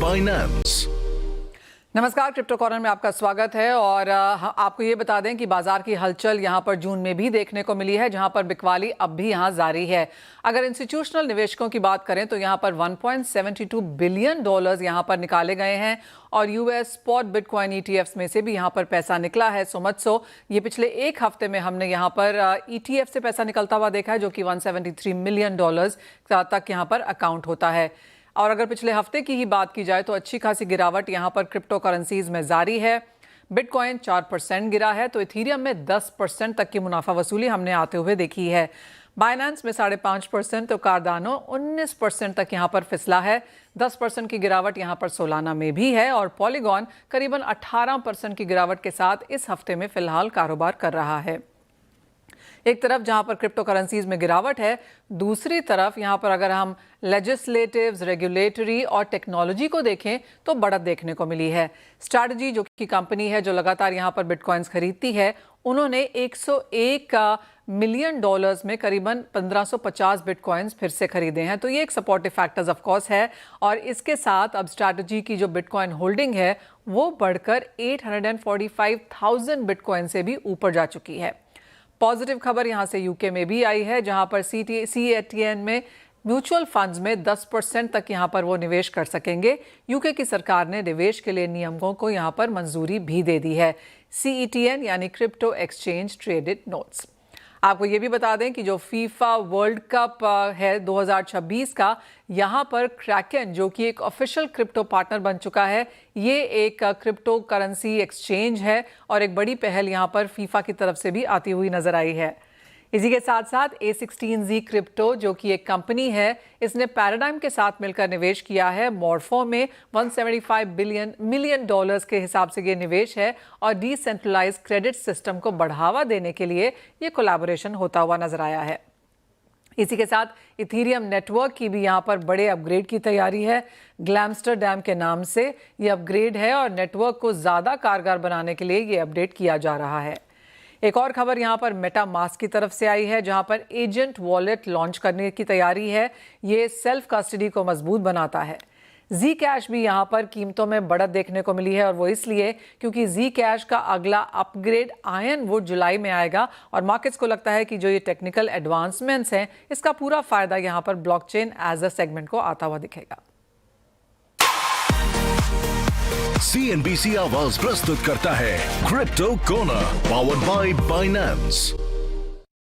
Binance. नमस्कार, crypto corner में आपका स्वागत है। और आपको ये बता दें कि बाजार की हलचल यहां पर जून में भी देखने को मिली है, जहां पर बिकवाली अब भी यहां जारी है। अगर इंस्टीट्यूशनल निवेशकों की बात करें तो यहां पर 1.72 बिलियन डॉलर्स यहां पर निकाले गए हैं और यूएस स्पॉट बिटकॉइन ईटीएफ्स में से भी यहां पर पैसा निकला है। सो मच सो ये पिछले एक हफ्ते में हमने यहां पर ईटीएफ से पैसा निकलता हुआ देखा है, जो कि 173 मिलियन डॉलर्स तक यहां पर अकाउंट होता है। और अगर पिछले हफ्ते की ही बात की जाए तो अच्छी खासी गिरावट यहां पर क्रिप्टो करेंसीज में जारी है। बिटकॉइन 4% गिरा है तो इथीरियम में 10% तक की मुनाफा वसूली हमने आते हुए देखी है। बाइनेंस में 5.5% तो कार्डानो 19% तक यहां पर फिसला है। 10% की गिरावट यहां पर सोलाना में भी है और पॉलीगॉन करीबन 18% की गिरावट के साथ इस हफ्ते में फिलहाल कारोबार कर रहा है। एक तरफ जहां पर क्रिप्टो करेंसीज में गिरावट है, दूसरी तरफ यहां पर अगर हम लेजिस्लेटिव्स, रेगुलेटरी और टेक्नोलॉजी को देखें तो बढ़त देखने को मिली है। स्ट्रैटेजी जो कि कंपनी है जो लगातार यहां पर बिटकॉइंस खरीदती है, उन्होंने 101 मिलियन डॉलर्स में करीबन 1550 बिटकॉइंस फिर से खरीदे हैं। तो ये एक सपोर्टिव फैक्टर्स ऑफ कोर्स है और इसके साथ अब स्ट्रैटेजी की जो बिटकॉइन होल्डिंग है वो बढ़कर 845,000 बिटकॉइन से भी ऊपर जा चुकी है। पॉजिटिव खबर यहां से यूके में भी आई है, जहां पर CATN में म्यूचुअल फंड्स में 10% तक यहां पर वो निवेश कर सकेंगे। यूके की सरकार ने निवेश के लिए नियमों को यहां पर मंजूरी भी दे दी है। CETN यानी क्रिप्टो एक्सचेंज ट्रेडेड नोट्स। आपको ये भी बता दें कि जो फीफा वर्ल्ड कप है 2026 का, यहाँ पर क्रैकन जो कि एक ऑफिशियल क्रिप्टो पार्टनर बन चुका है, ये एक क्रिप्टो करेंसी एक्सचेंज है और एक बड़ी पहल यहाँ पर फीफा की तरफ से भी आती हुई नजर आई है। इसी के साथ साथ A16Z क्रिप्टो जो कि एक कंपनी है, इसने पैराडाइम के साथ मिलकर निवेश किया है। मॉर्फो में 175 मिलियन डॉलर्स के हिसाब से ये निवेश है और डिसेंट्रलाइज्ड क्रेडिट सिस्टम को बढ़ावा देने के लिए ये कोलैबोरेशन होता हुआ नजर आया है। इसी के साथ इथीरियम नेटवर्क की भी यहाँ पर बड़े अपग्रेड की तैयारी है। ग्लैमस्टरडैम के नाम से ये अपग्रेड है और नेटवर्क को ज़्यादा कारगर बनाने के लिए ये अपडेट किया जा रहा है। एक और खबर यहाँ पर मेटामास्क की तरफ से आई है, जहाँ पर एजेंट वॉलेट लॉन्च करने की तैयारी है। ये सेल्फ कस्टडी को मजबूत बनाता है। Zcash भी यहाँ पर कीमतों में बढ़त देखने को मिली है और वो इसलिए क्योंकि Zcash का अगला अपग्रेड आयरनवुड जुलाई में आएगा और मार्केट्स को लगता है कि जो ये टेक्निकल एडवांसमेंट्स हैं, इसका पूरा फायदा यहाँ पर ब्लॉकचेन एज अ सेगमेंट को आता हुआ दिखेगा। CNBC आवाज प्रस्तुत करता है crypto corner, powered by Binance.